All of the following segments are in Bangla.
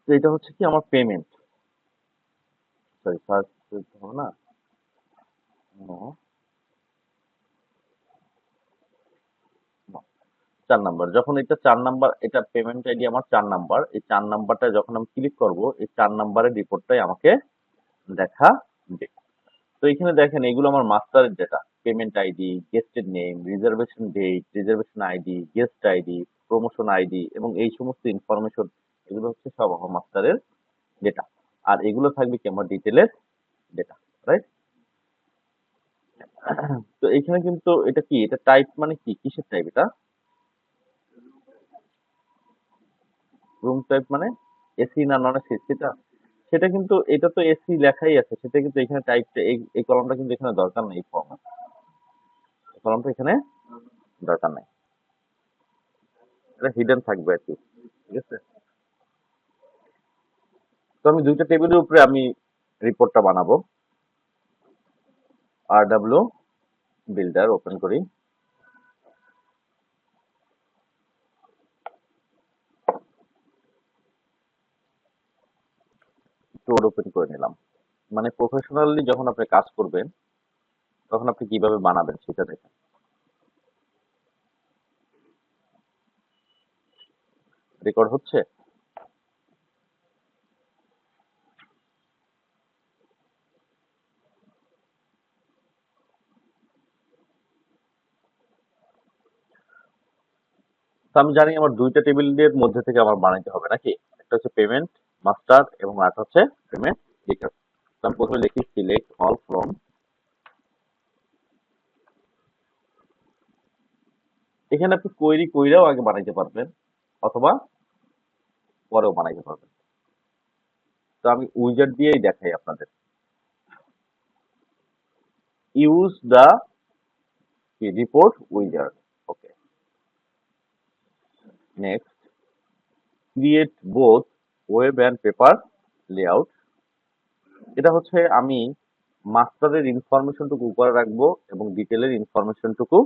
তো এটা হচ্ছে কি আমার পেমেন্ট, সরি সার্চ করতে হবে না, নো, নো। 4 নাম্বার, যখন এটা 4 নাম্বার, এটা পেমেন্ট আইডি আমার 4 নাম্বার, এই 4 নাম্বারটা যখন আমি ক্লিক করব, এই 4 নাম্বারের রিপোর্টটাই আমাকে দেখাবে। তো এখানে দেখেন এগুলো আমার মাস্টারের ডেটা, পেমেন্ট আইডি, গেস্টের name, reservation date, reservation ID, guest ID, promotion ID এবং এই সমস্ত ইনফরমেশন, এগুলো হচ্ছে সব আমার মাস্টারের ডেটা। আর এগুলো থাকবে কি আমার ডিটেলের ডেটা, রাইট? তো এখানে কিন্তু এটা কি, এটা টাইপ মানে কি, কিসের টাইপ এটা? রুম টাইপ মানে এসি না নন এসি সেটা, সেটা কিন্তু এটা তো এসি লেখাই আছে, সেটা কিন্তু এখানে টাইপটা এই কলমটা কিন্তু এখানে দরকার নেই, এই ফর্মে এই কলমটা এখানে দরকার নেই, এটা হিডেন থাকবে আর কি, ঠিক আছে? তো আমি দুইটা টেবিলের উপরে আমি রিপোর্টটা বানাবো। আর ডাব্লিউ বিল্ডার ওপেন করি, কোড ওপেন করে নিলাম। মানে প্রফেশনালি যখন আপনি কাজ করবেন তখন আপনি কিভাবে বানাবেন সেটা দেখেন। রেকর্ড হচ্ছে? তো আমি জানি আমার দুইটা টেবিলের মধ্যে থেকে আমার বানাইতে হবে নাকি, একটা হচ্ছে পেমেন্ট মাস্টার এবং আরেকটা হচ্ছে পেমেন্ট ডিটেলস। তো আমি প্রথমে লিখি সিলেক্ট অল ফ্রম, এখানে আপনি কোয়েরি কইরাও আগে বানাইতে পারবেন অথবা পরেও বানাইতে পারবেন। তো আমি উইজার্ড দিয়েই দেখাই আপনাদের। Use the report wizard, okay. Next, create both web and paper layout, এটা হচ্ছে আমি মাস্টারের ইনফরমেশনটুকু উপরে রাখবো এবং ডিটেলের ইনফরমেশনটুকু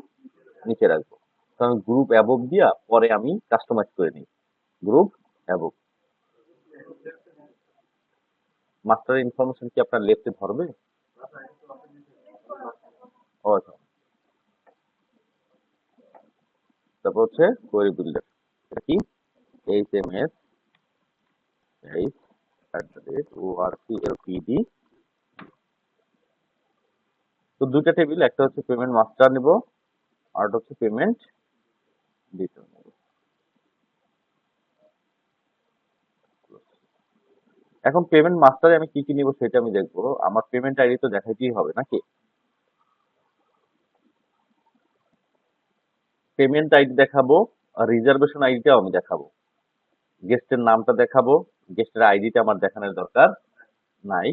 নিচে রাখবো। তো আমি গ্রুপ অ্যাবভ দিয়া পরে আমি কাস্টমাইজ করে নিই, গ্রুপ অ্যাবভ। মাস্টারের ইনফরমেশন কি আপনার লেফটে ধরবে? ও আচ্ছা। তারপর হচ্ছে কোয়েরি বিল্ডার, এটা কি, HMS orclpd। তো দুইটা টেবিল, একটা হচ্ছে পেমেন্ট মাস্টার নিব আর একটা হচ্ছে পেমেন্ট ডিটেল নিব। এখন পেমেন্ট মাস্টারে আমি কি কি নিব সেটা আমি দেখবো, আমার পেমেন্ট আইডি তো দেখাইতেই হবে নাকি। পেমেন্ট আইডি দেখাবো, আর রিজার্ভেশন আইডিটাও আমি দেখাবো, গেস্টের নামটা দেখাবো, গেস্টের আইডিটা আমার দেখানোর দরকার নাই,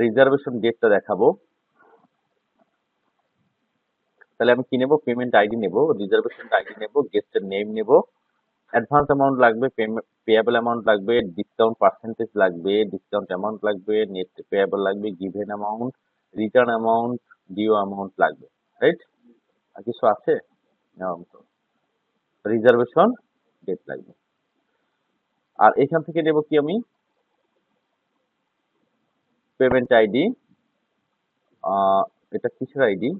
রিজার্ভেশন ডেটটা দেখাবো। তাহলে আমি কি নেব, পেমেন্ট আইডি নেব, রিজার্ভেশন আইডি নেব, গেস্টের নেম নেব, অ্যাডভান্স অ্যামাউন্ট লাগবে, পেয়াবল অ্যামাউন্ট লাগবে, ডিসকাউন্ট পার্সেন্টেজ লাগবে, ডিসকাউন্ট অ্যামাউন্ট লাগবে, নেট পেয়াবল লাগবে, given amount, return amount, due amount লাগবে, রাইট? আর কিছু আছে? রিজার্ভেশন ডেট লাগবে। আর এখান থেকে নেব কি আমি, পেমেন্ট আইডি, এটা কিসের আইডি,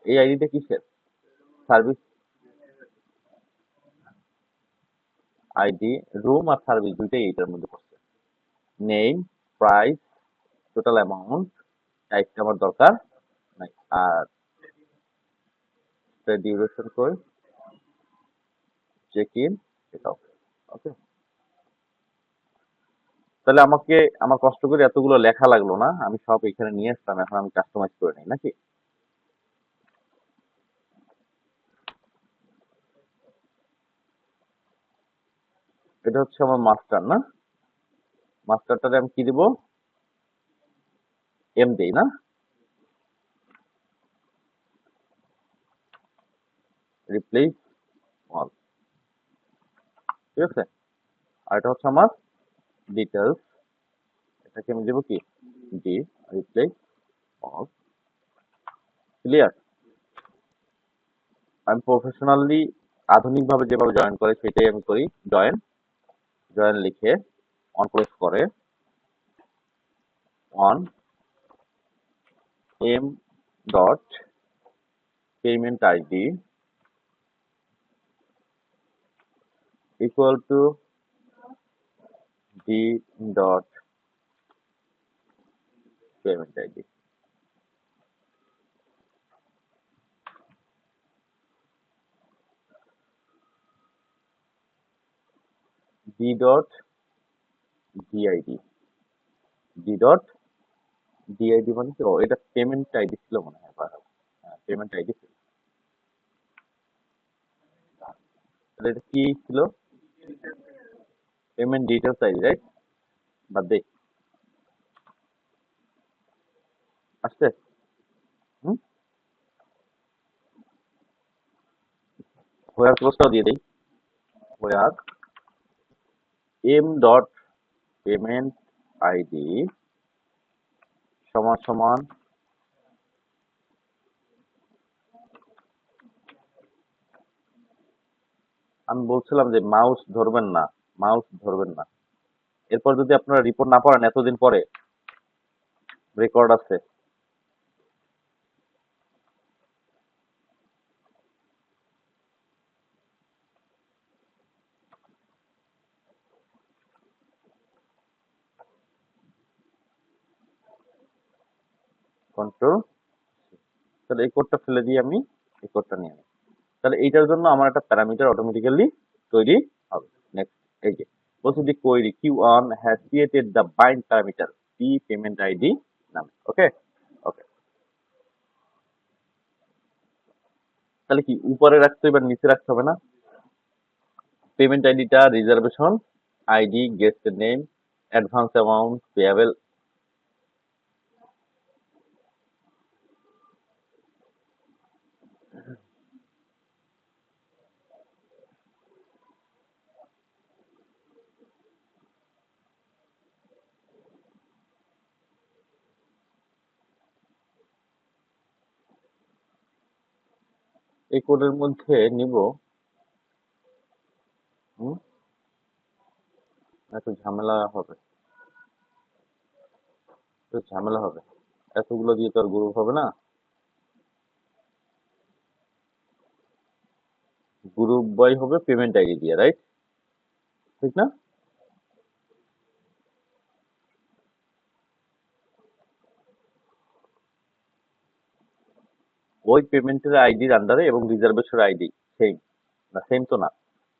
এই আইডিটা কিসের, সার্ভিস আইডি, রুম আর সার্ভিস দুইটাই এইটার মধ্যে পড়ছে। নেম, প্রাইস, টোটাল অ্যামাউন্ট, টাইপটা আমার দরকার নাই। আর ডিউরেশন কই, চেক ইন, এটাও, ওকে। তাহলে আমাকে আমার কষ্ট করে এতগুলো লেখা লাগলো না, আমি সব এখানে নিয়ে আসলাম, এখন আমি কাস্টমাইজ করে নিই নাকি। এটা হচ্ছে আমার মাস্টার না, মাস্টারটারে আমি কি দিব, এম দেই না, রিপ্লেস অল, ঠিক আছে। আর এটা হচ্ছে আমার ডিটেলস, এটাকে আমি দেবো কি, ডি, রিপ্লেস অল, ক্লিয়ার। আমি প্রফেশনালি আধুনিক ভাবে যেভাবে জয়েন করে সেটাই আমি করি, জয়েন জয়েন লিখে অন প্রেস করে on M dot payment ID equal to d dot payment id d dot did d dot did মানে কি? ও এটা পেমেন্ট আইডি ছিল মনে হয়। পেমেন্ট আইডি ছিল। তাহলে এটা কি ছিল? Payment details ID, right? বাদ দে, আসছে? হুম, হোয়ার ক্লোজটাও দিয়ে দেই। হোয়ার এম ডট পেমেন্ট আইডি সমান সমান, আমি বলছিলাম যে মাউস ধরবেন না, মাউস ধরবেন না। এরপর যদি আপনারা রিপোর্ট না পড়েন, এতদিন পরে রেকর্ড আছে। কন্ট্রোল, তাহলে এই কোডটা ফেলে দিয়ে আমি এই কোডটা নিয়ে নিই। তাহলে এইটার জন্য আমার একটা প্যারামিটার অটোমেটিক্যালি তৈরি হবে। নেক্সট, এই যে বলছে যে query Q1 has created the bind parameter P payment ID নামে। ওকে, ওকে। তাহলে কি উপরে রাখতে হবে, নিচে রাখতে হবে না? পেমেন্ট আইডিটা reservation ID, guest name, advance amount payable. এই কোডের মধ্যে নিব। হুম, একটু ঝামেলা হবে, একটু ঝামেলা হবে। এতগুলো দিয়ে তো আর গ্রুপ হবে না। গ্রুপ বাই হবে পেমেন্ট আইডি দিয়ে, রাইট? ঠিক না? ওই পেমেন্টের আইডির আন্ডারে এবং রিজার্ভেশন আইডি সেম না? সেম তো না,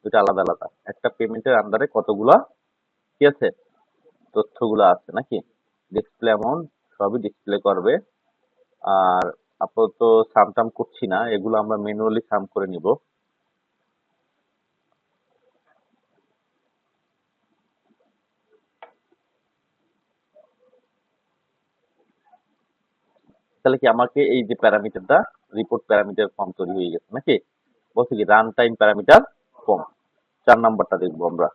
দুটো আলাদা আলাদা। একটা পেমেন্টের আন্ডারে কতগুলা কি আছে, তথ্যগুলো আছে নাকি? ডিসপ্লে অ্যামাউন্ট সবই ডিসপ্লে করবে। আর আপাতত সাম টাম করছি না, এগুলো আমরা ম্যানুয়ালি সাম করে নিব। তাহলে কি আমাকে এই যে প্যারামিটারটা, রিপোর্ট প্যারামিটার ফর্ম তৈরি হয়ে গেছে নাকি? বলছে কি রান টাইম প্যারামিটার ফর্ম। 4 নাম্বারটা দেখবো আমরা।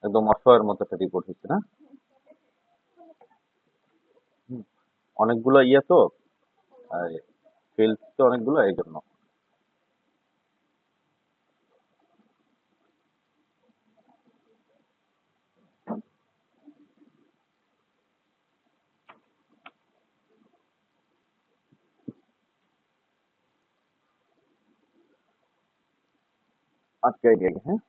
একদম অসহায়ের মতো একটা রিপোর্ট হচ্ছে না? হুম, অনেকগুলো ইয়ে তো, ফিল্ড তো অনেকগুলো, এই জন্য। আটকে গেলে, হ্যাঁ।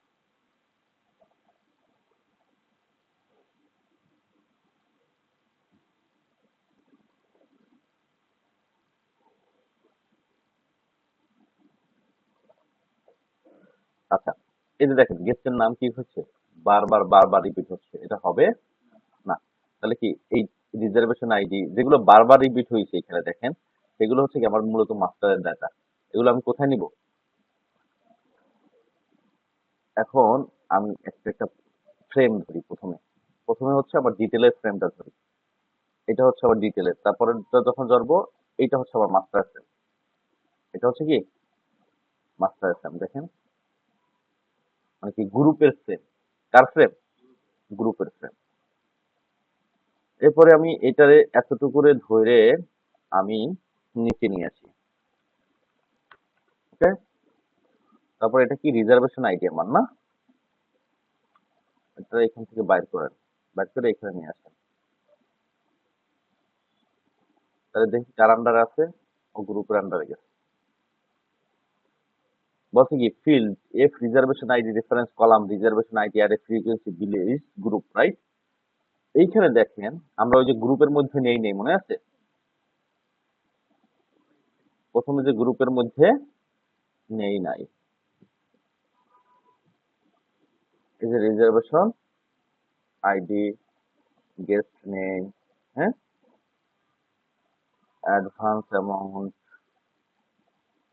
আচ্ছা, এই যে দেখেন গেস্টের নাম কি হচ্ছে, বারবার বারবার রিপিট হচ্ছে, এটা হবে না। তাহলে কি এই রিজার্ভেশন আইডি যেগুলো বারবার রিপিট হয়েছে এখানে দেখেন, সেগুলো হচ্ছে কি আমার মূলত মাস্টারের ডাটা। এগুলো আমি কোথায় নিব? এখন আমি একটা একটা ফ্রেম ধরি। প্রথমে প্রথমে হচ্ছে আমার ডিটেলের ফ্রেমটা ধরি। এটা হচ্ছে আমার ডিটেলের, তারপরে যখন ধরবো এটা হচ্ছে আমার মাস্টার ফ্রেম। এটা হচ্ছে কি মাস্টার ফ্রেম, দেখেন মানে কি গ্রুপের ফ্রেম। কার ফ্রেম? গ্রুপের ফ্রেম। এরপরে আমি এটারে এতটুকু করে ধরে আমি নিচে নিয়ে আসি। ওকে, তারপর এটা কি রিজার্ভেশন আইডি আমার না, এটা এখান থেকে বাইর করেন, বাইর করে এখানে নিয়ে আসেন। তাহলে দেখি কার আন্ডারে আছে, ও গ্রুপের আন্ডারে গেছে। বলছে কি field F reservation ID reference column reservation ID আর এ ফ্রিকোয়েন্সি ভিলেজ গ্রুপ, রাইট? এইখানে দেখেন আমরা ওই যে গ্রুপের মধ্যে নেই মনে আছে, প্রথমে যে গ্রুপের মধ্যে নাই, এই যে রিজার্ভেশন আইডি, গেস্ট নেম, হ্যাঁ, অ্যাডভান্স অ্যামাউন্ট,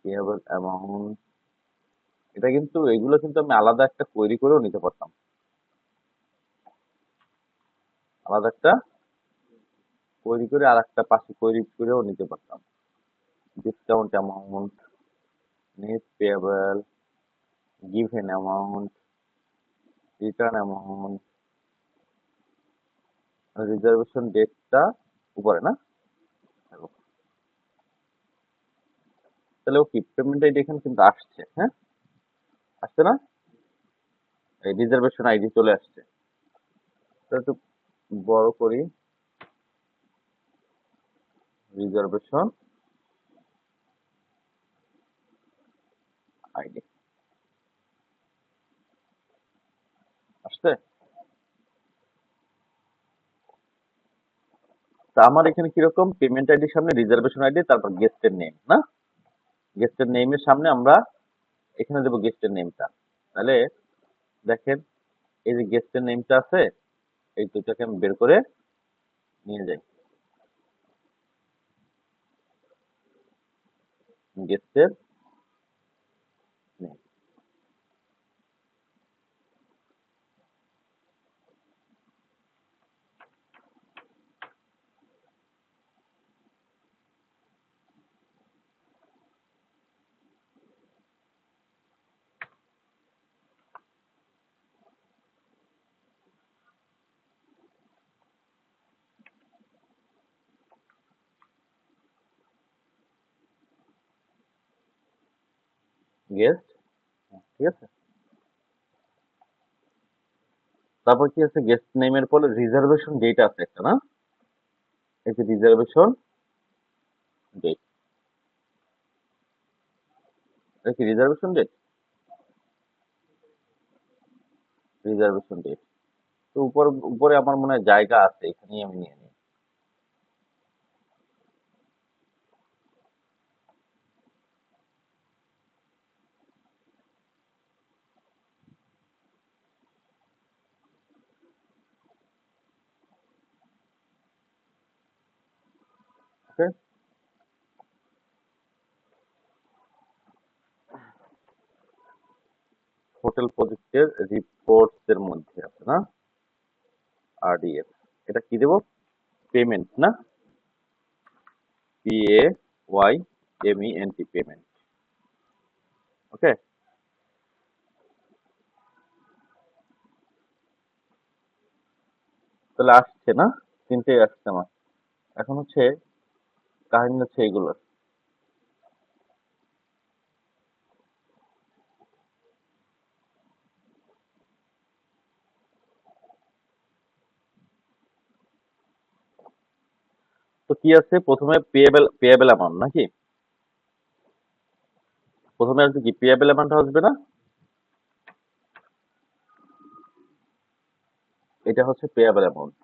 পেয়েবল অ্যামাউন্ট, এটা কিন্তু এগুলো কিন্তু আমি আলাদা একটা কোয়েরি করেও নিতে পারতাম, আলাদা একটা কোয়েরি করে আর একটা পাশে কোয়েরি করেও নিতে পারতাম। Discount amount, net payable, given amount, return amount, reservation ডেটটা উপরে না, দেখো। তাহলে ও কি পেমেন্ট আইডি এখানে কিন্তু আসছে, হ্যাঁ, আসছে না, এই রিজার্ভেশন আইডি চলে আসছে। তো একটু বড় করি, রিজার্ভেশন আইডি আসছে। তা আমার এখানে কিরকম পেমেন্ট আইডির সামনে রিজার্ভেশন আইডি, তারপর গেস্টের নেম না, গেস্টের নেমের সামনে আমরা এখানে দেবো গেস্টের নেমটা। তাহলে দেখেন এই যে গেস্টের নেমটা আছে, এই দুটাকে আমি বের করে নিয়ে যাই, গেস্টের নেম, গেস্ট, ঠিক আছে। তারপর কি আছে, গেস্ট নেমের পরে রিজার্ভেশন ডেট আছে একটা না, এই যে রিজার্ভেশন ডেট, এটা কি রিজার্ভেশন ডেট, রিজার্ভেশন ডেট। তো উপরে আমার মনে হয় জায়গা আছে, এখানেই আমি নিয়ে নিই। ওকে, হোটেল প্রজেক্টের রিপোর্টস এর মধ্যে আছে না, আরডিএফ, এটা কি দেবো, পেমেন্ট না, PAYMENT, পেমেন্ট। ওকে, তাহলে আসছে না, তিনটেই আসছে আমার। এখন হচ্ছে কাহিনী হচ্ছে এইগুলো, তো কি আছে প্রথমে, পেয়েবল অ্যামাউন্ট নাকি, প্রথমে আসবে কি পেয়েবল অ্যামাউন্ট আসবে না, এটা হচ্ছে পেয়েবল অ্যামাউন্ট।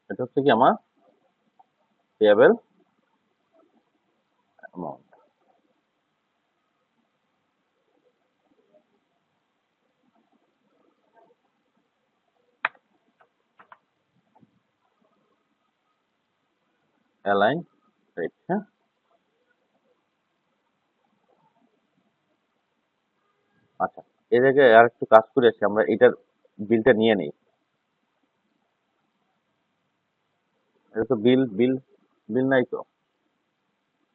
এটা হচ্ছে কি আমার পেয়েবল অ্যামাউন্ট। অ্যালাইন রাইট, হ্যাঁ। আচ্ছা, এই জায়গায় আর একটু কাজ করে আসি, আমরা এটার বিলটা নিয়ে নিই, এটা তো বিল বিল বিল নাই তো,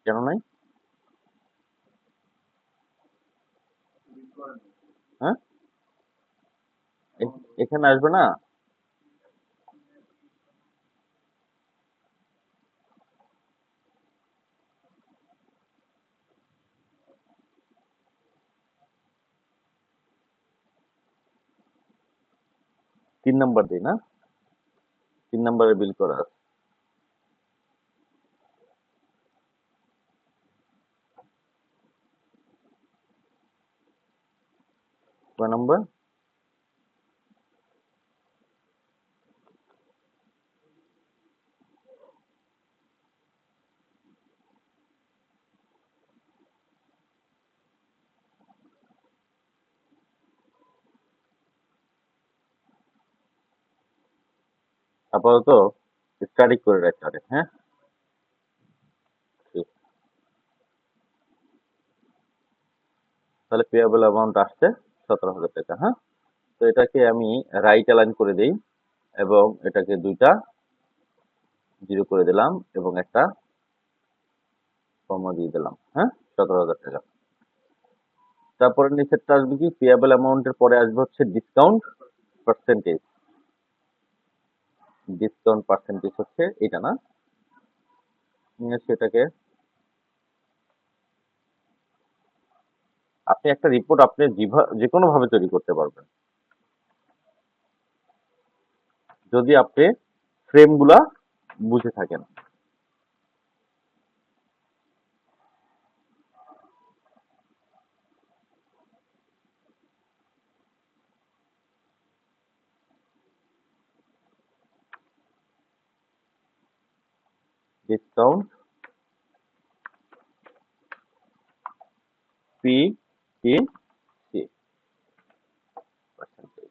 কেন নাই? হ্যাঁ, এখানে আসবে না। 3 নাম্বার দিই না, 3 নাম্বারে বিল করা আছে। কয় নাম্বার? আপাতত স্টাডি করে রাখতে হবে, হ্যাঁ। ঠিক। তাহলে পেয়াবল অ্যামাউন্ট আসছে 17,000 টাকা, হ্যাঁ। তো এটাকে আমি রাইট অ্যালাইন করে দেই এবং এটাকে 2টা জিরো করে দিলাম এবং একটা কমা দিয়ে দিলাম, হ্যাঁ। 17,000 টাকা। তারপরে নিচেরটা আসবে কি, পেয়াবল অ্যামাউন্টের পরে আসবে হচ্ছে ডিসকাউন্ট পার্সেন্টেজ। ডিসকাউন্ট পার্সেন্টেজ হচ্ছে এটা না, সেটাকে আপনি একটা রিপোর্ট আপনি যে কোনো ভাবে তৈরি করতে পারবেন যদি আপনি ফ্রেম গুলা বুঝে থাকেন। Discount P in C percentage.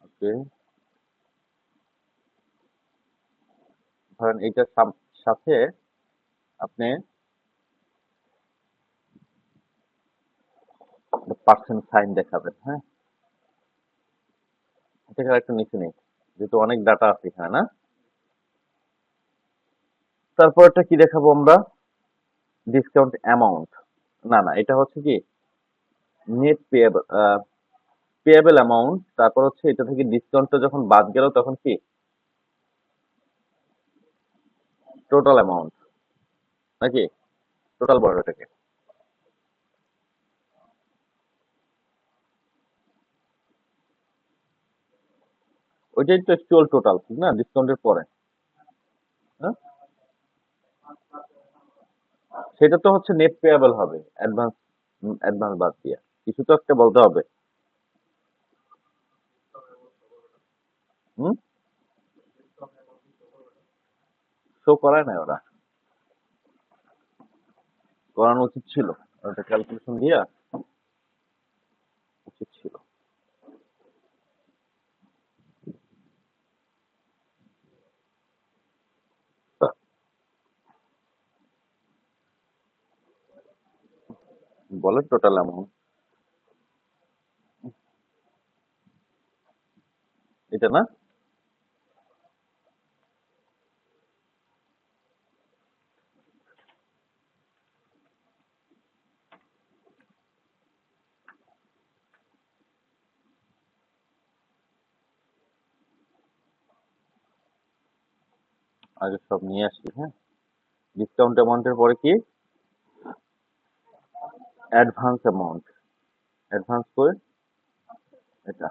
Okay, ধরেন এইটার সাথে আপনি পার্সেন্ট সাইন দেখাবেন, হ্যাঁ। এটাকে একটা নিচে নেই, যেহেতু অনেক ডাটা আছে এখানে না। তারপরটা কি দেখাবো আমরা? ডিসকাউন্ট অ্যামাউন্ট, না না, এটা হচ্ছে কি নেট পেয়েবল, পেয়েবল অ্যামাউন্ট। তারপর হচ্ছে এটা থেকে ডিসকাউন্টটা যখন বাদ গেল তখন কি টোটাল অ্যামাউন্ট, নাকি টোটাল বড় এটাকে? ওইটাই তো অ্যাকচুয়াল টোটাল, ঠিক না, ডিসকাউন্টের পরে। হ্যাঁ, সেটা তো হচ্ছে নেট পেয়েবল হবে, অ্যাডভান্স, অ্যাডভান্স বাদ দিয়ে কিছু তো একটা বলতে হবে। হুম, শো করায় না ওরা, করানো উচিত ছিল, ওটা ক্যালকুলেশন দিয়া উচিত ছিল। বলে টোটাল অ্যামাউন্ট, এটা না। আগে সব নিয়ে আসি, হ্যাঁ। ডিসকাউন্ট অ্যামাউন্টের পরে কি অ্যাডভান্স অ্যামাউন্ট, অ্যাডভান্স করে এটা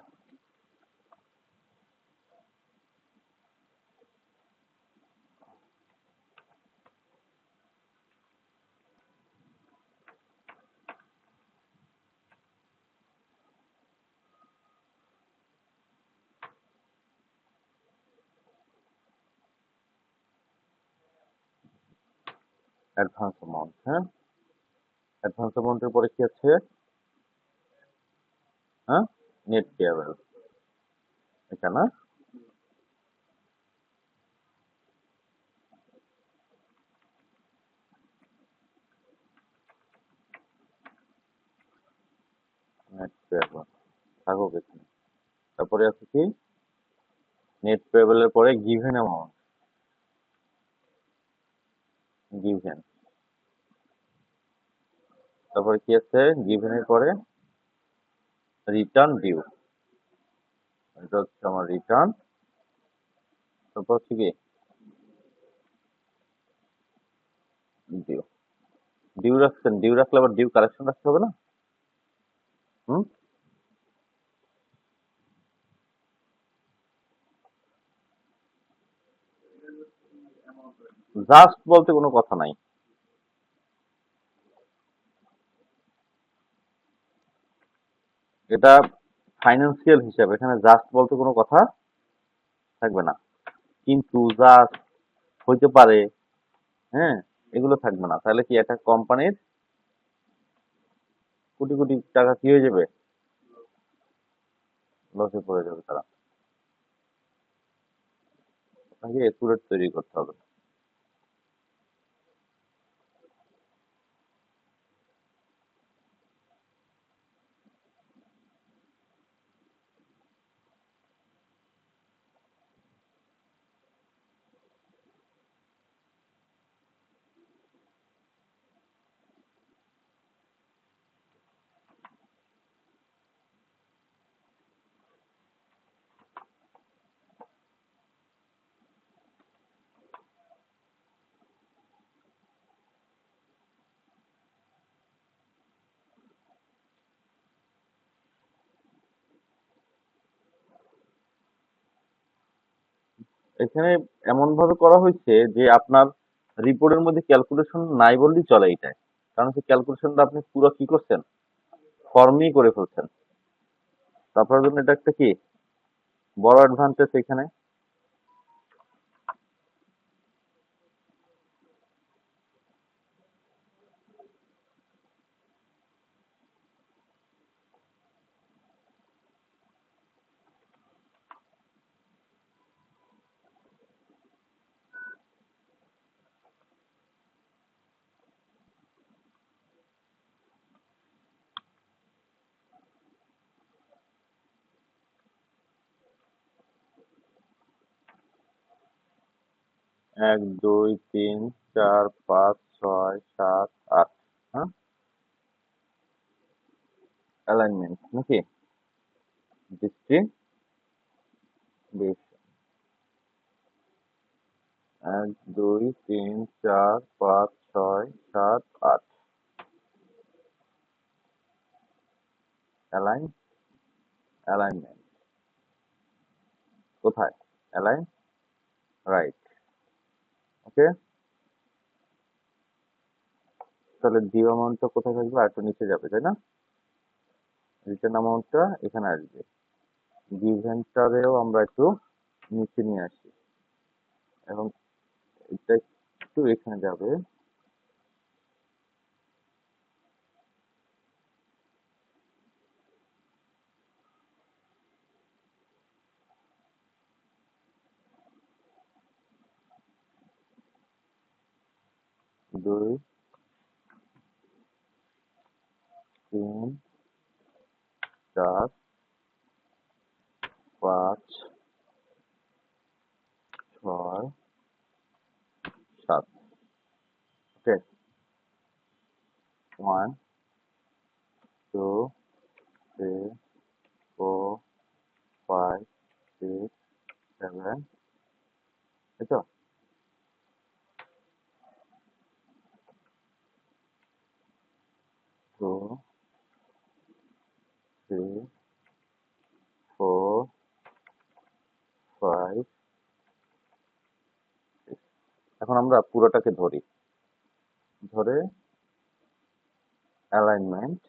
অ্যাডভান্স অ্যামাউন্ট, হ্যাঁ। অ্যাডভান্স অ্যামাউন্টের পরে কি আছে, হ্যাঁ, নেট পেয়েবল, এটা না। পেয়াবল থাকুক এখানে। তারপরে আছে কি নেট পেয়েবলের পরে গিভেন অ্যামাউন্ট, গিভেন। তারপরে কি আছে গিভেনের পরে রিটার্ন ডিউ, এটা হচ্ছে আমার রিটার্ন। তারপর হচ্ছে কি ডিউ, ডিউ রাখছেন, ডিউ রাখলে আবার ডিউ কালেকশন রাখতে হবে না? হুম, জাস্ট বলতে কোনো কথা নাই, এটা ফাইন্যান্সিয়াল হিসাব, এখানে জাস্ট বলতে কোনো কথা থাকবে না। কিন্তু জাস্ট হইতে পারে, হ্যাঁ, এগুলো থাকবে না। তাহলে কি একটা কোম্পানির কোটি কোটি টাকা কি হয়ে যাবে, লসে পড়ে যাবে তারা। আপনাকে একুরেট তৈরি করতে হবে। এখানে এমন ভাবে করা হয়েছে যে আপনার রিপোর্টের মধ্যে ক্যালকুলেশন নাই বললেই চলে এটাই, কারণ হচ্ছে ক্যালকুলেশনটা আপনি পুরো কি করছেন, ফর্মেই করে ফেলছেন। তো আপনার জন্য এটা একটা কি বড় অ্যাডভান্টেজ এখানে। 1 2 3 4 5 6 7 8, হ্যাঁ, অ্যালাইনমেন্ট নাকি ডিস্ট্রিবিউশন। 1 2 3 4 5 6 7 8, অ্যালাইন, অ্যালাইনমেন্ট কোথায়, অ্যালাইন রাইট, ওকে। তাহলে ডিউ অ্যামাউন্টটা কোথায় থাকবে, আর একটু নিচে যাবে তাই না, রিটার্ন অ্যামাউন্টটা এখানে আসবে, গিভেনটারেও আমরা একটু নিচে নিয়ে আসি, এবং এটা একটু এখানে যাবে, 2 3 4 5 6 7, ওকে। 1 2 3 4 5 6 7, এই তো। 2 3 4 5। এখন আমরা পুরোটাকে ধরি, ধরে অ্যালাইনমেন্ট,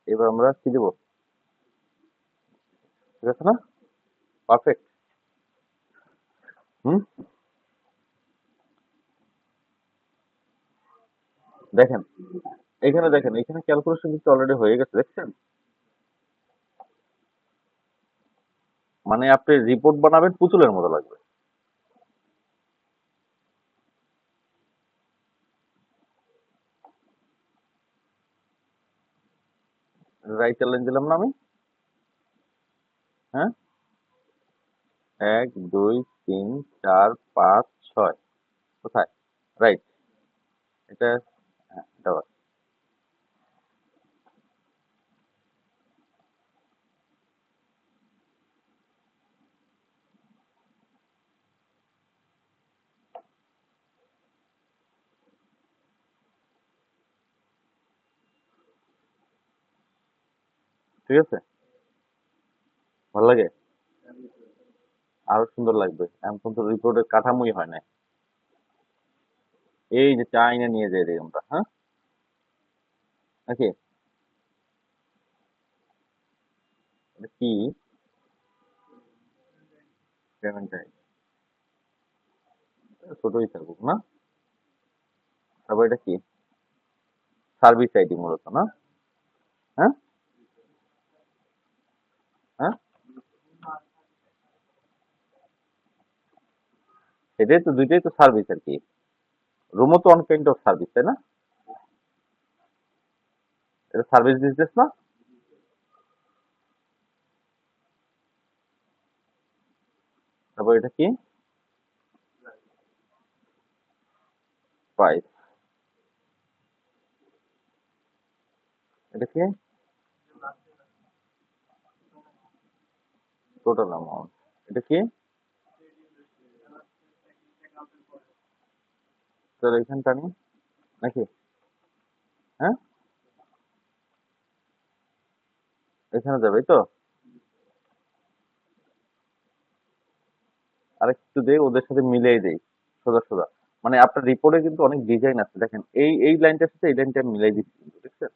এবার আমরা কি দেবো, ঠিক আছে না, পারফেক্ট। হুম, দেখেন এখানে, দেখেন এখানে ক্যালকুলেশন কিন্তু অলরেডি হয়ে গেছে, দেখছেন। মানে আপনি রিপোর্ট বানাবেন পুতুলের মতো লাগবে। রাইট লাইন দিলাম না আমি? হ্যাঁ, 1 2 3 4 5 6 কোথায়? রাইট। এটা, হ্যাঁ, এটা আবার। ঠিক আছে, ভালো লাগে, আরো সুন্দর লাগবে। এখন কিন্তু রিপোর্টের কাঠামোই হয় না। এই যে চাইনা নিয়ে যাই রে আমরা, হ্যাঁ, নাকি? এটা কি? পেমেন্ট টাইপ, ছোটই থাকুক না? তারপর এটা কি? সার্ভিস আইডি মূলত না? হ্যাঁ, হ্যাঁ, এটাই তো, দুইটাই তো সার্ভিস আর কি। রুমও তো অন কাইন্ড অফ সার্ভিস, তাই না? এটা সার্ভিস বিজনেস না? তারপর এটা কি? প্রাইস। এটা কি? Total amount. এটা কি? তাহলে এখানটা নেই নাকি? হ্যাঁ, এখানে যাবে এই তো। আরেকটু দেই, ওদের সাথে মিলিয়ে দেই, সোজা সোজা। মানে আপনার রিপোর্টে কিন্তু অনেক ডিজাইন আছে, দেখেন এই লাইনটার সাথে এই লাইনটা আমি মিলাই দিচ্ছি কিন্তু, দেখছেন?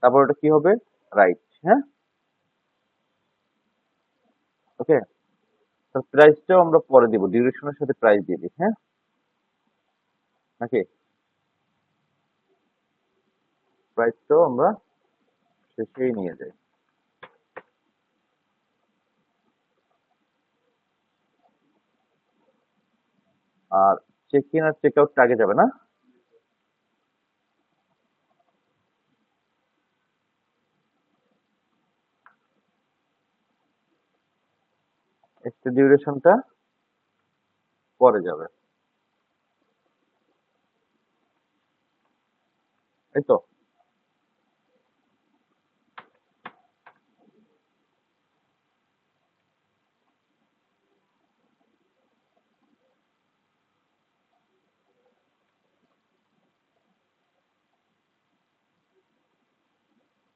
তারপর ওটা কি হবে? রাইট, হ্যাঁ, ওকে। তো প্রাইসটাও আমরা পরে দিব, ডিউরেশনের সাথে প্রাইস দিয়ে দিই, হ্যাঁ, নাকি? প্রাইসটাও আমরা শেষেই নিয়ে যাই। আর চেক ইন আর চেক আউটটা আগে যাবে না? এক্সট্রা ডিউরেশনটা পরে যাবে, এই তো।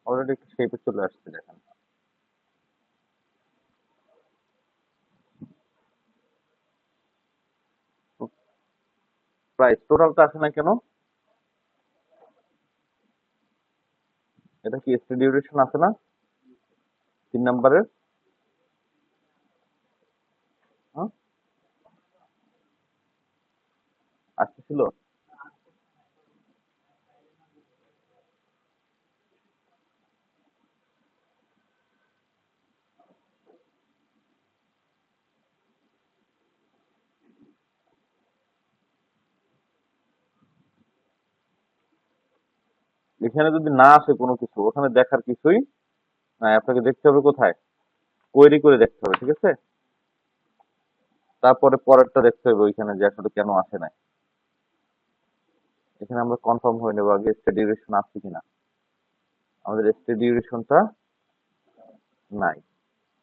অলরেডি একটা শেপে চলে আসছে, দেখেন। প্রাইস টোটালটা আসে না কেন? এটা কি এক্সট্রা ডিউরেশন আছে না 3 নাম্বারের? হ্যাঁ, আসতেছিল। এখানে যদি না আসে কোনো কিছু, ওখানে দেখার কিছুই নাই, আপনাকে দেখতে হবে কোথায়? কোয়েরি করে দেখতে হবে, ঠিক আছে? তারপরে পরেরটা দেখতে হবে ওইখানে যে আসলে কেন আসে নাই। এখানে আমরা কনফার্ম হয়ে নেবো আগে স্টে ডিউরেশন আছে কিনা। আমাদের স্টে ডিউরেশনটা নাই।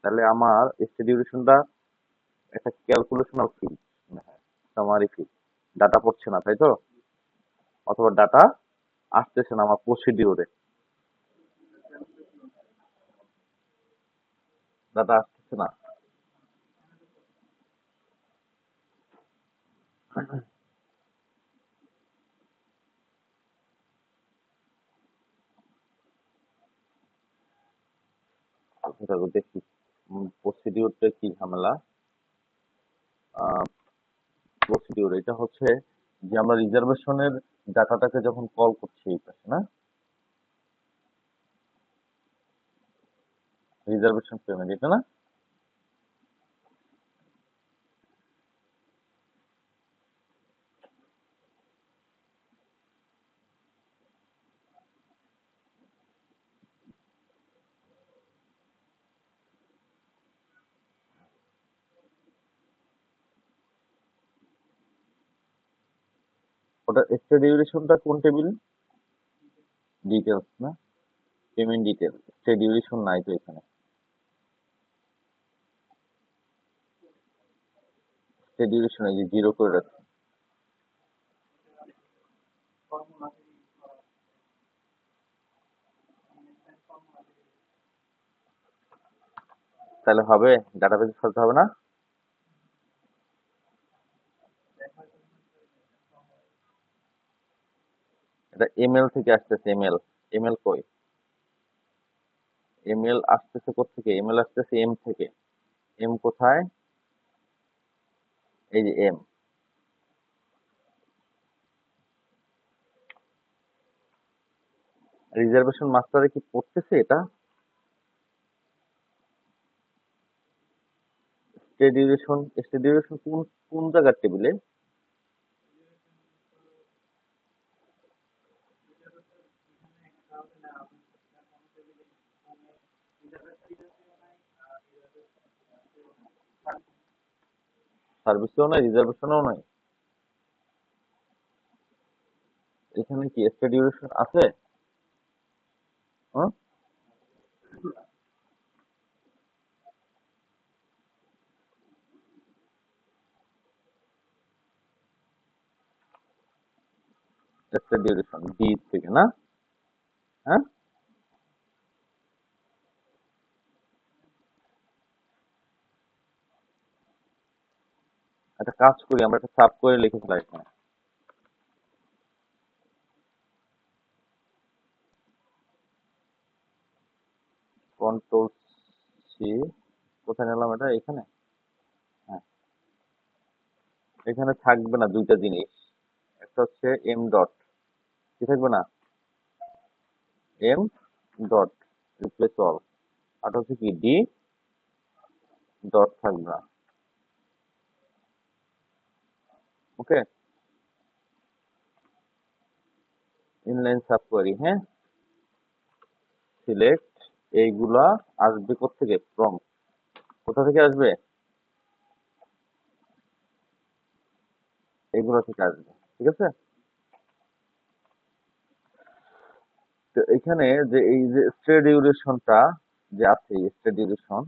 তাহলে আমার স্টে ডিউরেশনটা একটা ক্যালকুলেশনাল ফিল, সামারি ফিল, ডাটা পড়ছে না, তাই তো? অথবা ডাটা আসতেছে না আমার প্রসিডিওরে, ডাটা আসতেছে না। আচ্ছা, দেখি প্রসিডিওরটা কি ঝামেলা। প্রসিডিওর এটা হচ্ছে যে আমরা রিজার্ভেশনের ডাটাটাকে যখন কল করছি এই পাশে, না? রিজার্ভেশন পেমেন্ট এটা না? ওটা স্টে ডিউরেশনটা কোন টেবিল? ডিটেলস না, পেমেন্ট ডিটেল। স্টে ডিউরেশন নাই তো এখানে। স্টে ডিউরেশন এই যে 0 করে রাখছি। তাহলে হবে? ডাটাবেস ফেলতে হবে না? এটা এমএল থেকে আসতেছে। এমএল, এমএল কই? এমএল আসতেছে কোত্থেকে? এমএল আসতেছে এম থেকে। এম কোথায়? এই যে এম। রিজার্ভেশন মাস্টারে কি পড়তেছে এটা? স্টে ডিউরেশন কোন কোন জায়গার টেবিলে? সার্ভিসেও নাই, রিজার্ভেশনেও নাই। এখানে কি স্টে ডিউরেশন আছে? হ্যাঁ, স্টে ডিউরেশন বি থেকে না? হ্যাঁ, একটা কাজ করি, আমরা একটা সাব করে লিখে ফেলাই এখানে। কন্ট্রোল সি, কোথায় নিলাম এটা? এখানে। হ্যাঁ, এখানে থাকবে না দুইটা জিনিস। একটা হচ্ছে এম ডট, কি থাকবে না? M dot replace all. আর হচ্ছে কি ডি ডট থাকবে না। Okay, inline subquery. হ্যাঁ, সিলেক্ট, এইগুলা আসবে কোত্থেকে? ফ্রম। কোথা থেকে আসবে? এগুলো থেকে আসবে। ঠিক আছে। তো এখানে যে এই যে স্টে ডিউরেশনটা যে আছে, স্টে ডিউরেশন,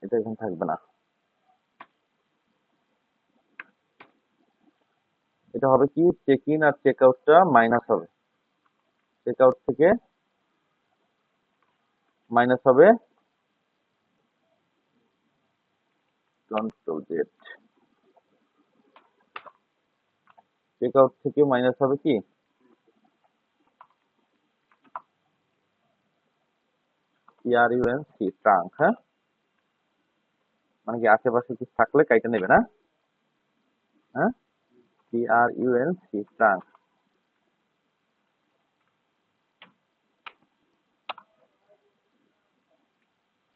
এটা এখানে থাকবে না। এটা হবে কি, চেক ইন আর চেক আউটটা মাইনাস হবে। চেক আউট থেকে মাইনাস হবে কন্ট্রোল জেড। চেক আউট থেকে মাইনাস হবে কি TRUNC ট্রাঙ্ক। হ্যাঁ, মানে কি আশেপাশে কিছু থাকলে কাইটা নেবে না? হ্যাঁ, TRUNC ট্রাঙ্ক।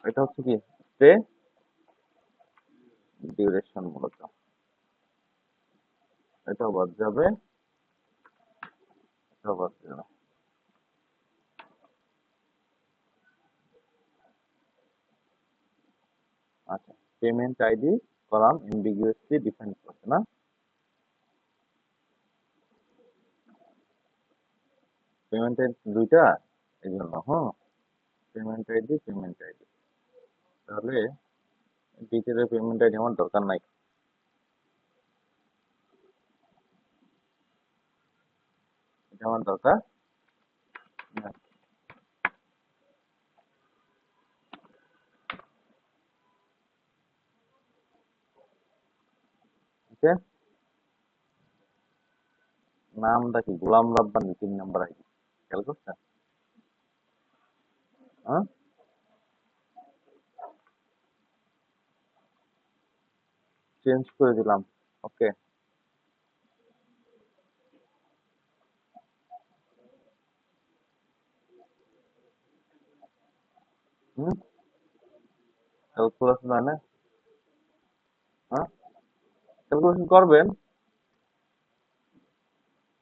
এটা হচ্ছে কি স্টে ডিউরেশন মূলত। এটাও বাদ যাবে, এটাও বাদ যাবে। আচ্ছা, পেমেন্ট আইডি কলাম এমবিগুয়াসলি ডিফাইন করছে না? পেমেন্ট আইডি দুইটা, এই জন্য। হ্যাঁ, পেমেন্ট আইডি। তাহলে ডিটেলের পেমেন্ট আইডি আমার দরকার নাই। এটা আমার দরকার নাই। ওকে, নামটা কি? গোলাম রাব্বানি, 3 নাম্বার আইডি। খেয়াল করছেন? হ্যাঁ, চেঞ্জ করে দিলাম। ওকে। হুম, ক্যালকুলেশন হয় না? হ্যাঁ, ক্যালকুলেশন করবেন,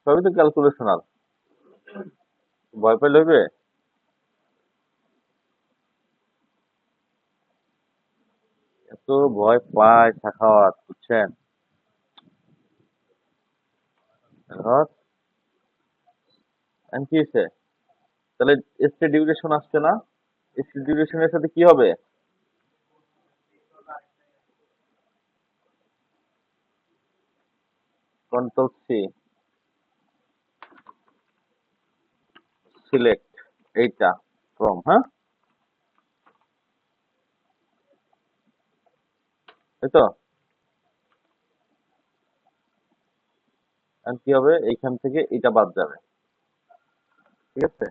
সবই তো ক্যালকুলেশনাল। ভয় পেলে হইবে? এত ভয় পায় সাখাওয়াত, বুঝছেন? ঘর and কি হচ্ছে, তাহলে স্টে ডিউরেশন আসছে না, স্টে ডিউরেশনের সাথে কি হবে, কন্ট্রোল সি, সিলেক্ট এইটা ফ্রম, হ্যাঁ এই তো, and কি হবে, এইখান থেকে এটা বাদ যাবে, ঠিক আছে,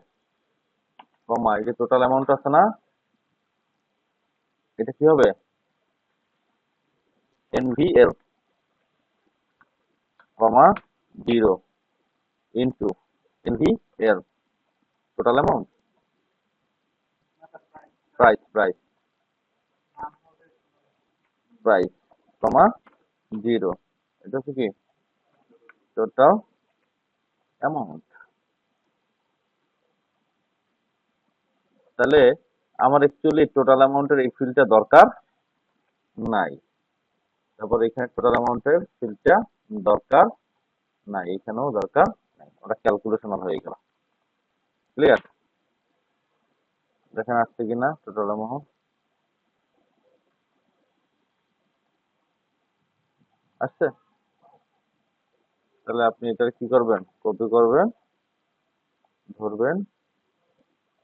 কমা এই যে টোটাল অ্যামাউন্ট আছে না, এটা কি হবে, NVL comma 0 into NVL total amount, price price price comma 0, এটা হচ্ছে কি টোটাল অ্যামাউন্ট। তাহলে আমার অ্যাকচুয়ালি টোটাল অ্যামাউন্টের এই ফিল্ডটা দরকার নাই, তারপর এখানে টোটাল অ্যামাউন্টের ফিল্ডটা দরকার নাই, এখানেও দরকার নাই, ওটা ক্যালকুলেশনাল হয়ে গেল। ক্লিয়ার? দেখেন আসছে কিনা টোটাল অ্যামাউন্ট, আসছে। তাহলে আপনি এটা কি করবেন, কপি করবেন, ধরবেন,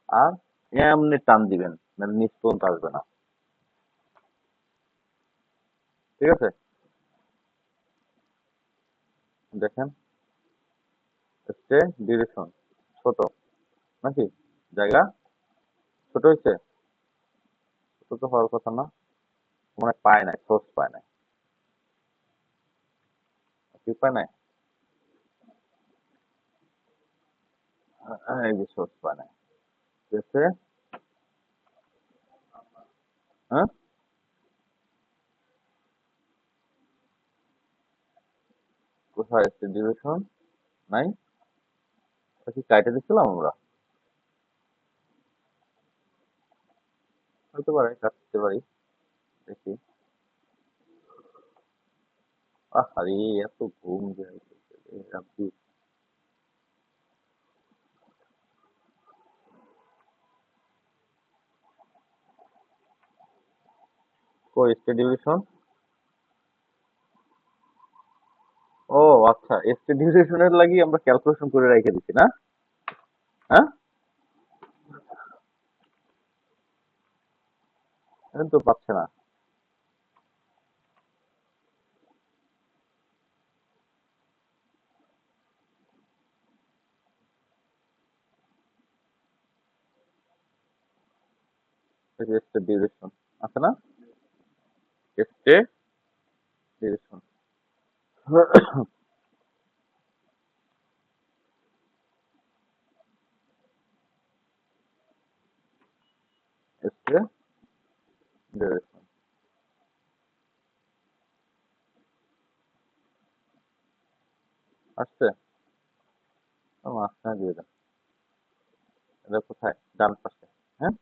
আর এমনি টান দিবেন, মানে নিচ পর্যন্ত আসবে না, ঠিক আছে। দেখেন স্টে ডিউরেশন ছোট নাকি, জায়গা ছোট হয়েছে, ছোট তো হওয়ার কথা না, মানে পায় নাই, সোর্স পায় নাই, কি পায় নাই, এই যে সোর্স পায় নাই, ঠিক আছে, হ্যাঁ কোথায় স্টে ডিউরেশন নাই, এটা কি কাইটে দিচ্ছিলাম আমরা, হতে পারে কাটতে পারি, দেখি, আরে এত ঘুম যে আইতেছে রে, রাব্বি। কই স্টে ডিউরেশন, ও আচ্ছা, স্টে ডিউরেশনের লাগি আমরা ক্যালকুলেশন করে রেখে দিছি না, হ্যাঁ এটা তো পাচ্ছে না, স্টে ডিউরেশন আছে না, স্টে ডিউরেশন, স্টে ডিউরেশন আসছে, মাঝখানে দিয়ে দেন, এটা কোথায়, ডান পাশে, হ্যাঁ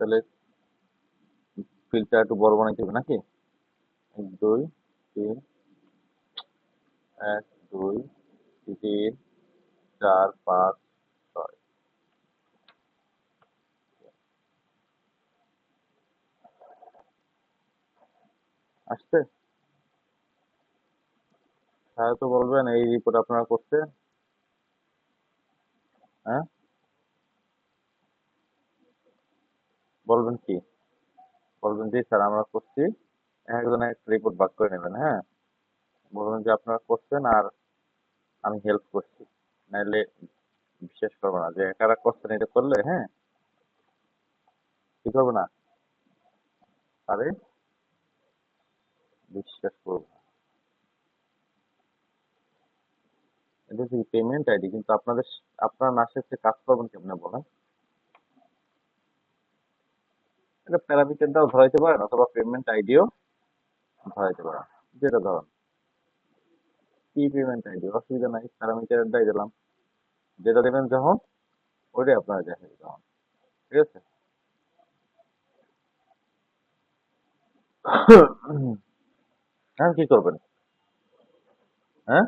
তাহলে ফিল্ডটা একটু বড় বানাইতে হবে নাকি, 1 2 3, 1 2 3 4 5 6, আসছে, তাহলে তো বলবেন এই রিপোর্ট আপনারা করছেন, হ্যাঁ বলবেন কি, বলবেন জি স্যার আমরা করছি, একজন একটা রিপোর্ট ভাগ করে নেবেন, হ্যাঁ বলবেন যে আপনারা করছেন আর আমি হেল্প করছি, নাইলে বিশ্বাস করবো না যে কারা করছেন, এটা করলে হ্যাঁ কি করবো না, আরে বিশ্বাস করবো না। এটা হচ্ছে পেমেন্ট আইডি, কিন্তু আপনাদের আপনারা না শেষে কাজ করবেন কেমনে বলেন, এটা প্যারামিটার দাও ধরাইতে পারেন, অথবা পেমেন্ট আইডিও ধরাইতে পারেন, যেটা ধরেন, কি পেমেন্ট আইডি অসুবিধা নাই, প্যারামিটার দাই দিলাম, যেটা দেবেন যখন ওইটাই আপনারা দেখেন তখন, ঠিক আছে। হ্যাঁ, কি করবেন? হ্যাঁ,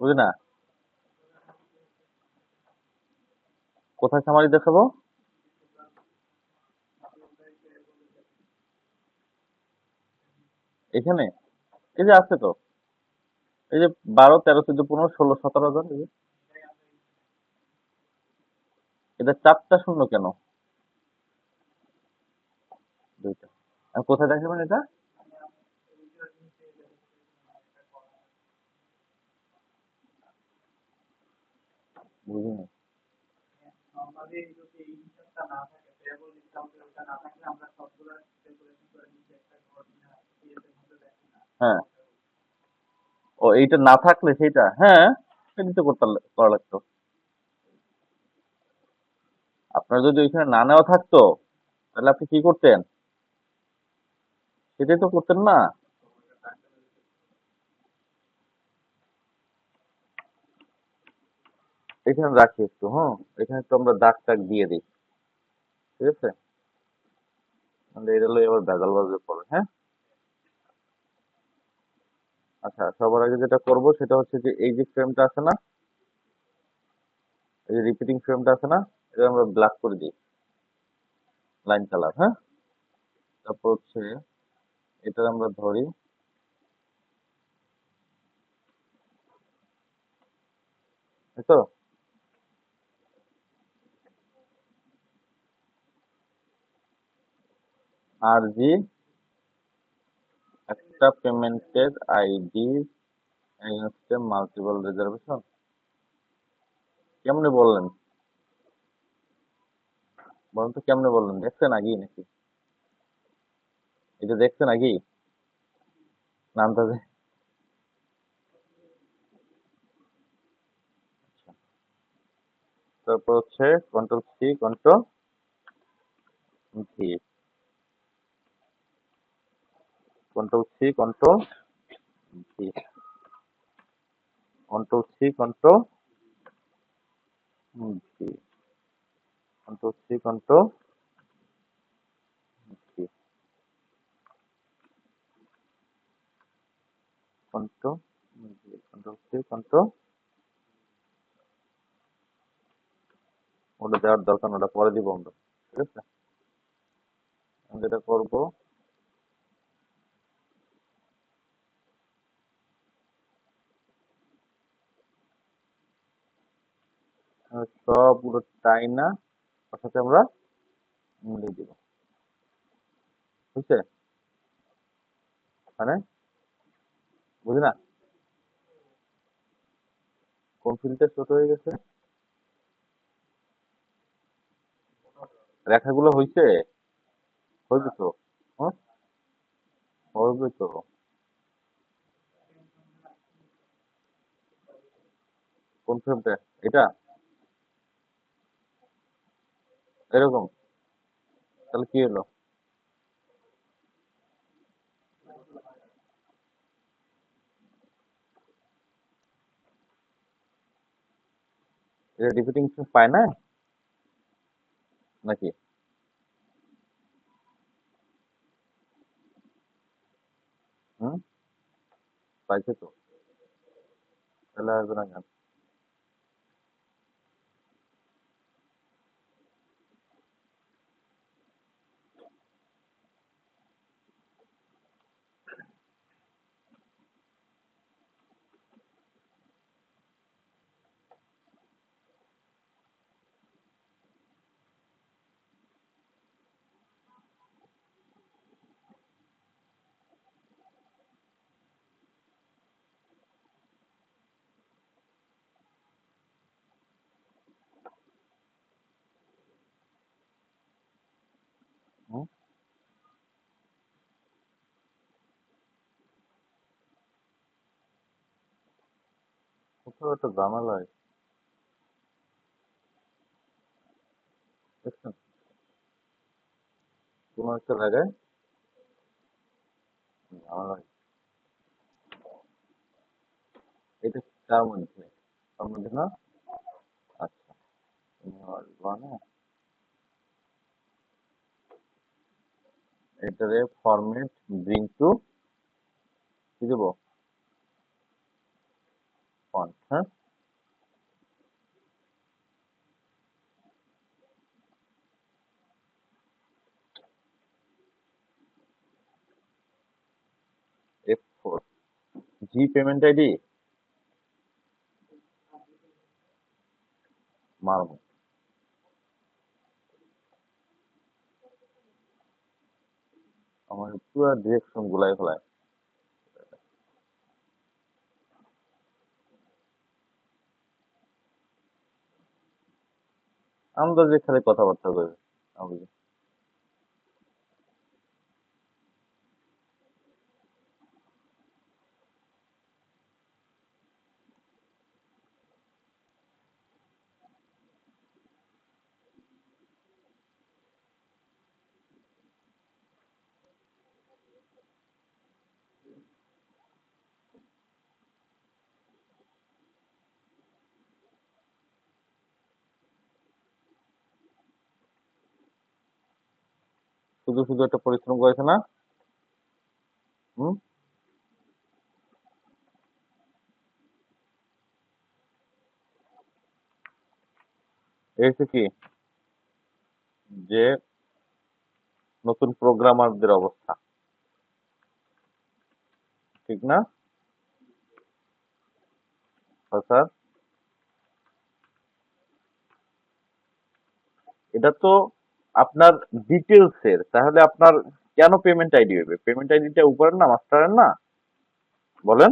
বুঝি না। কোথায় সামারি দেখাবো? এখানে? এই যে আছে তো। এই যে 12, 13, 14, 15, 16, 17 জন। এই যে এটা 4টা শূন্য কেন? দুইটা। আর কোথায় দেখাবেন এটা? বুঝিনি। হ্যাঁ। ও, এইটা না থাকলে সেইটা, হ্যাঁ, এডিট করতে করা লাগতো। আপনার যদি ওইখানে না নেওয়া থাকতো, তাহলে আপনি কি করতেন? সেটাই তো করতেন না। এখানে রাখি একটু, হ্যাঁ, এখানে একটু আমরা দাগ টাগ দিয়ে দিই। ঠিক আছে? মানে এটা লই আবার ভেজাল বাজে পড়ে, হ্যাঁ। আচ্ছা, সবার আগে যেটা করব সেটা হচ্ছে যে এই যে ফ্রেমটা আছে না, এই যে রিপিটিং ফ্রেমটা আছে না, এটা আমরা ব্ল্যাক করে দিই, লাইন কালার, হ্যাঁ। তারপর হচ্ছে এটা আমরা ধরি, এই তো। আর জি একটা পেমেন্টের আইডি এগেনস্ট মাল্টিপল রিজার্ভেশন, কেমনে বললেন? বলেন তো কেমনে বললেন? দেখছেন আগে নাকি? এটা দেখছেন আগে? নামটা তারপর হচ্ছে control C, control V, control C, control V, control C, control V, control C, control V, control V, control C, control. ওটা দেওয়ার দরকার না, ওটা পরে দিব আমরা। ঠিক আছে? আমি যেটা করবো, সবগুলো টাইনা ওর সাথে আমরা মিলিয়ে দিব। বুঝছে? মানে বুঝি না, কোন ফিল্ডটা ছোট হয়ে গেছে? রেখাগুলো হইছে? হইবে তো। হ্যাঁ, হইবে তো। কোন ফ্রেমটা? এটা? এরকম? তাহলে কি হলো? এটা রিপিটিং পায় না নাকি? হুম, পাইছে তো। তাহলে আসবে না কেন? হুম, কোথাও একটা ঝামেলা হয়। দেখছেন? কোনো একটা জায়গায় ঝামেলা হয়। এটা কার মধ্যে? তার মধ্যে না? আচ্ছা, তুমি আসবা না? এটারে ফরম্যাট ব্রিং টু কি দেবো ফন্ট, হ্যাঁ, F4 জি পেমেন্ট আইডি মারবো, আমার পুরো ডিরেকশন গুলাই ফেলায়। আমরা যে খালি কথাবার্তা কই আমি শুধু শুধু একটা পরিশ্রম করেছে না। হুম, এই হচ্ছে কি যে নতুন প্রোগ্রামারদের অবস্থা, ঠিক না? স্যার, এটা তো আপনার ডিটেলস এর, তাহলে আপনার কেন পেমেন্ট আইডি হবে? পেমেন্ট আইডিটা উপরের না মাস্টারের না? বলেন,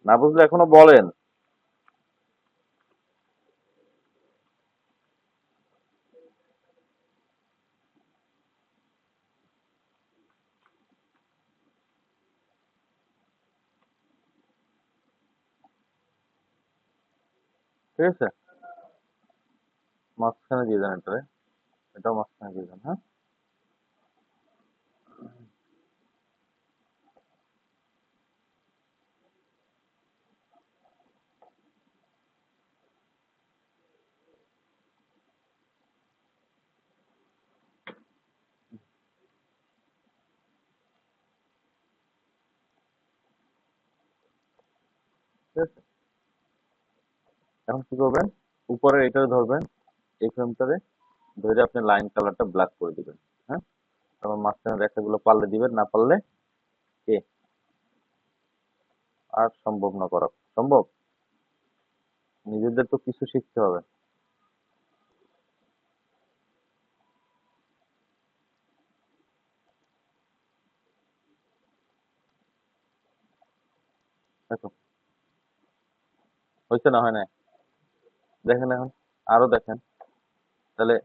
না বুঝলে এখনো বলেন। ঠিক আছে, মাঝখানে দিয়ে দেন এটারে, এটাও মাঝখানে দিয়ে দেন, হ্যাঁ। ঠিক আছে, এখন কি করবেন, উপরে এটা ধরবেন, এই ফ্রেমটারে ধরে আপনি লাইন কালারটা ব্ল্যাক করে দিবেন, হ্যাঁ। তারপর মাঝখানে রেখাগুলো পারলে দিবেন, না পারলে কে আর সম্ভব না করা সম্ভব। নিজেদের তো কিছু শিখতে হবে। দেখো, হয়েছে না হয় না? দেখেন এখন, আরো দেখেন, তাহলে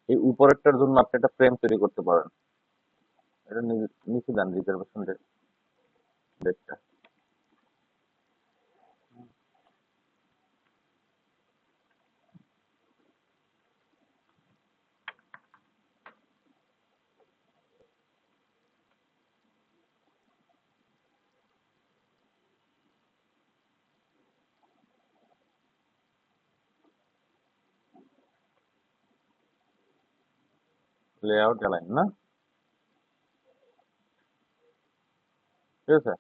এই উপরেরটার জন্য আপনি একটা ফ্রেম তৈরি করতে পারেন। এটা নিচে দেন রিজার্ভেশন ডেটটা, লেআউট অ্যালাইন না, ঠিক আছে।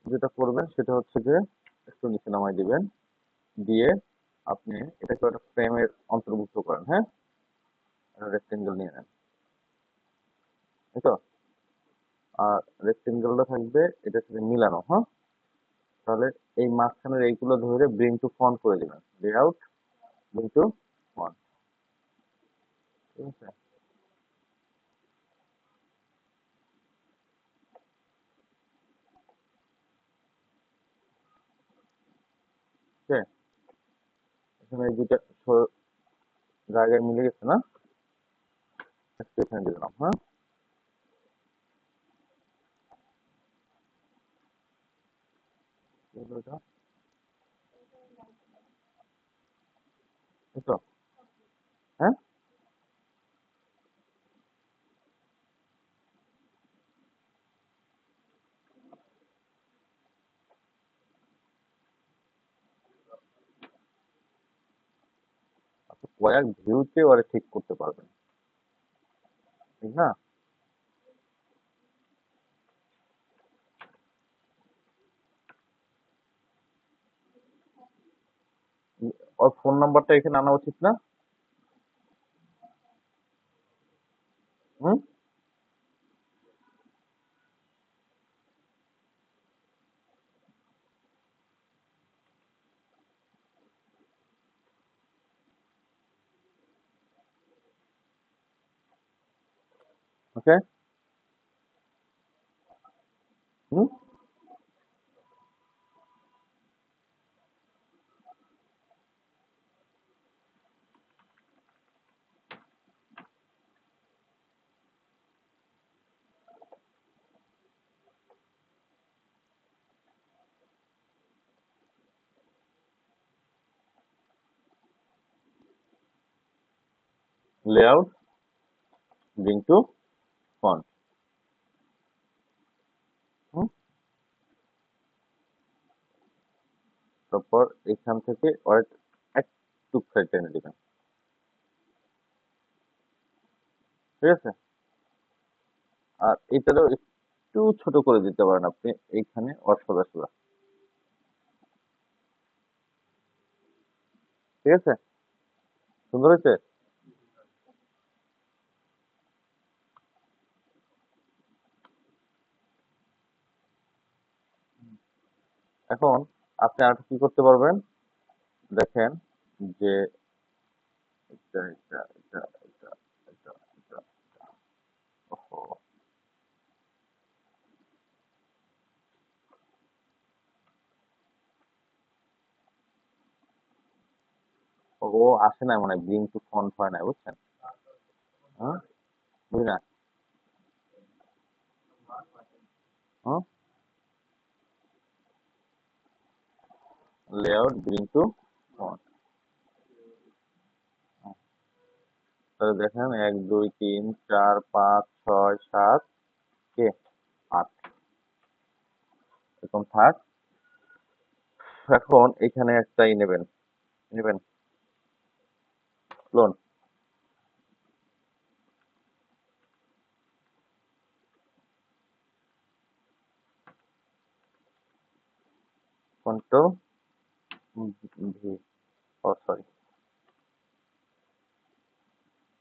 যেটা করবেন সেটা হচ্ছে যে একটু নিচে নামাই দিবেন, দিয়ে আপনি এটাকে একটা ফ্রেমের অন্তর্ভুক্ত করেন, হ্যাঁ। রেক্টেঙ্গেল নিয়ে নেন, তাই তো। আর রেক্টেঙ্গেলটা থাকবে এটার সাথে মিলানো, হ্যাঁ। তাহলে এই মাঝখানের এইগুলো ধরে ব্রিং টু ফন্ট করে দিবেন, লেআউট ব্রিং টু ফন্ট, ঠিক আছে। ঠিক আছে, এখানে এই দুইটা জায়গায় মিলে গেছে না, একটু এখানে দিলাম, হ্যাঁ। কি হলো এটা? এই তো, হ্যাঁ। আপনি কয়েক ভিউতে ওরা ঠিক করতে পারবেন, ঠিক না? ওর ফোন নাম্বারটা এখানে আনা উচিত না? হুম? ওকে। হুম। Layout, bring to front. হুম। তারপর এখান থেকে ওয়েট একটু টেনে দিবেন, ঠিক আছে? আর এটারও একটু ছোট করে দিতে পারেন আপনি, এইখানে ওর সোজা সোজা, ঠিক আছে? সুন্দর হয়েছে। এখন আপনি আর কি করতে পারবেন দেখেন, যে এটা এটা এটা এটা এটা এটা ওহো, ও আসে না মানে ব্রিং টু ফন্ট হয় না, বুঝছেন? হ্যাঁ, বুঝি না। হ্যাঁ, লেআউট ব্রিং টু ফন্ট, তাহলে দেখেন 1 2 3 4 5 6 7 কে 8 এরকম থাক। এখন এখানে একটাই নেবেন, নেবেন ক্লোন, কন্ট্রোল ভি, ও sorry,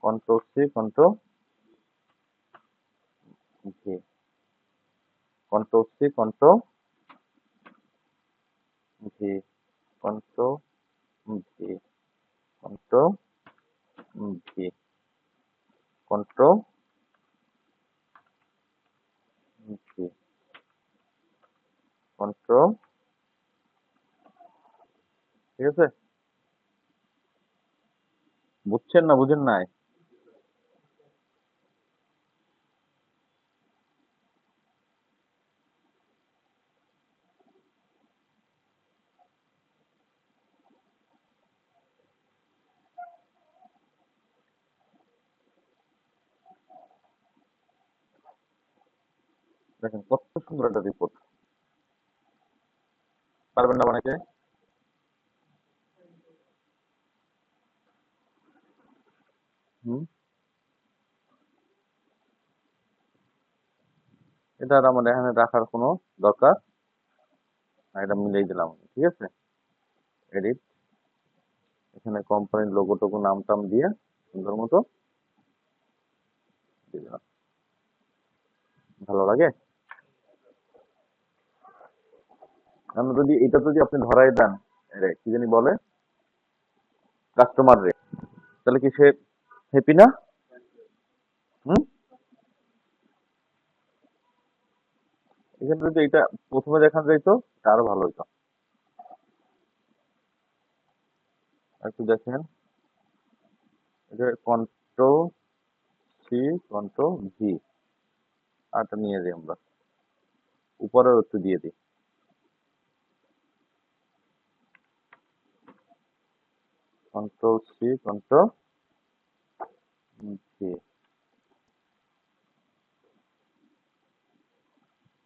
control C, control V, control C, control V, control V, control V, control V, control, ঠিক আছে? বুঝছেন না বুঝেন নাই? দেখেন কত সুন্দর একটা রিপোর্ট, পারবেন না বানাইতে? হুম। এটা আর আমার এখানে রাখার কোনো দরকার না, এটা মিলিয়ে দিলাম আমি, ঠিক আছে? এডিট, এখানে কোম্পানির লোগো টোগো নাম টাম দিয়ে সুন্দর মতো দিয়ে দিলাম। ভালো লাগে? কারণ যদি এটা যদি আপনি ধরাই দেন, কি জানি বলে, কাস্টমার রে, তাহলে কি সে হ্যাপি না? হুম। এখানে যদি এটা প্রথমে দেখানো যাইতো, তা আরো ভালো হইতো। আর একটু দেখেন, এটা কন্ট্রোল সি, কন্ট্রোল ভি, আরটা নিয়ে যাই আমরা, উপরেও একটু দিয়ে দিই, কন্ট্রোল সি, কন্ট্রোল ভি,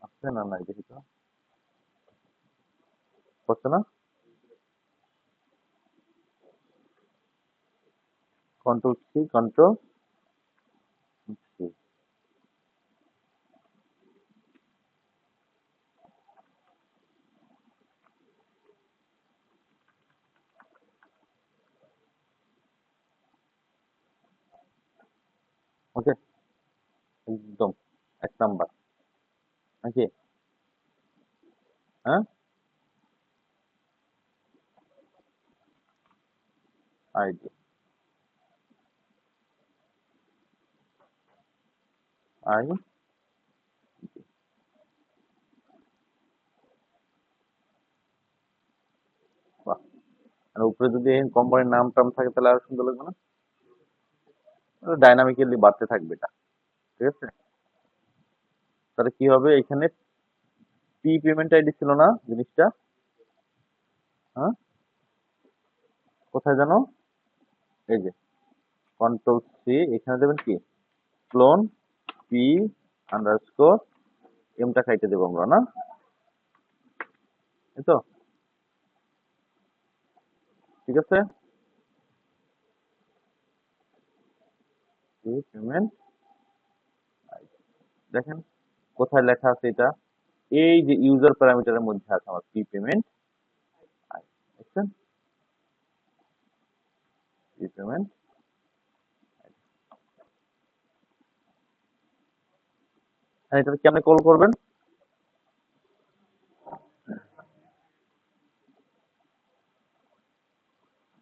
আসছে না, নাই দেখি তো, হচ্ছে না। Control C, control C. Okay, একদম 1 নাম্বার নাকি? হ্যাঁ, আইডি, আই, বাহ। আর উপরে যদি কোম্পানির নাম টাম থাকে তাহলে আরো সুন্দর লাগবে না? ডাইনামিক্যালি বাড়তে থাকবে এটা, ঠিক আছে? তাহলে কি হবে এখানে? পি পেমেন্ট আইডি ছিল না জিনিসটা? হ্যাঁ, কোথায় জানো? এই যে কন্ট্রোল সি, এখানে দেবেন কি ক্লোন পি আন্ডারস্কোর এমটা খাইতে দেবো আমরা না, এই তো, ঠিক আছে? পি পেমেন্ট, দেখেন কোথায় লেখা আছে এটা? এই যে ইউজার প্যারামিটারের মধ্যে আছে আমার পি পেমেন্ট, দেখছেন? পি পেমেন্ট, হ্যাঁ, এটা কেমনে কল করবেন?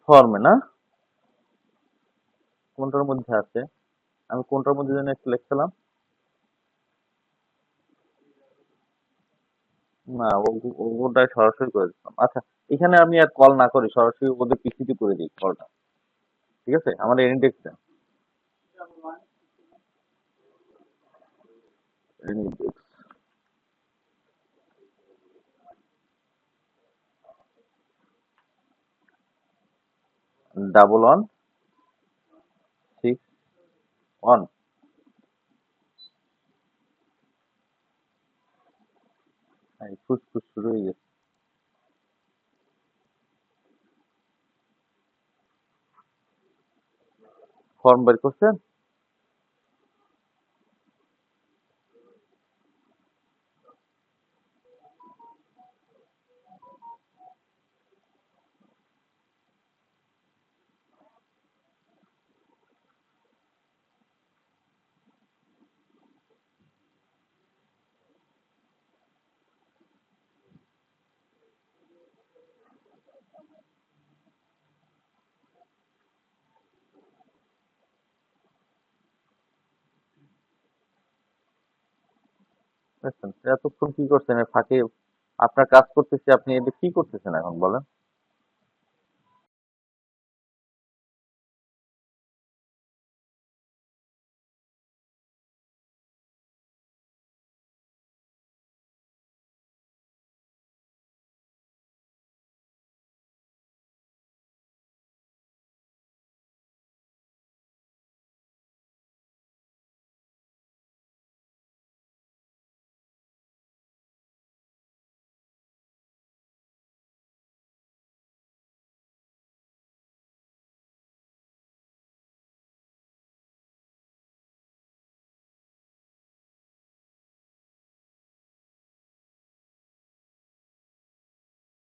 ফর্মে না? কোনটার মধ্যে আছে? আমি কোনটার মধ্যে যেন একটু লিখছিলাম? না, ওটাই সরাসরি করে দিতাম। আচ্ছা, এখানে আমি আর কল না করি, সরাসরি ওদের পিসিতে করে দিই কলটা, ঠিক আছে? আমার এনিটেক্স দেন, এনিটেক্স ডাবল ওয়ান সিক্স ওয়ান। ফুসফুস শুরু হয়ে গেছে। ফর্ম বের করছেন? দেখছেন এতক্ষণ কি করছেন এর ফাঁকে? আপনার কাজ করতেছি, আপনি এটা কি করতেছেন এখন বলেন?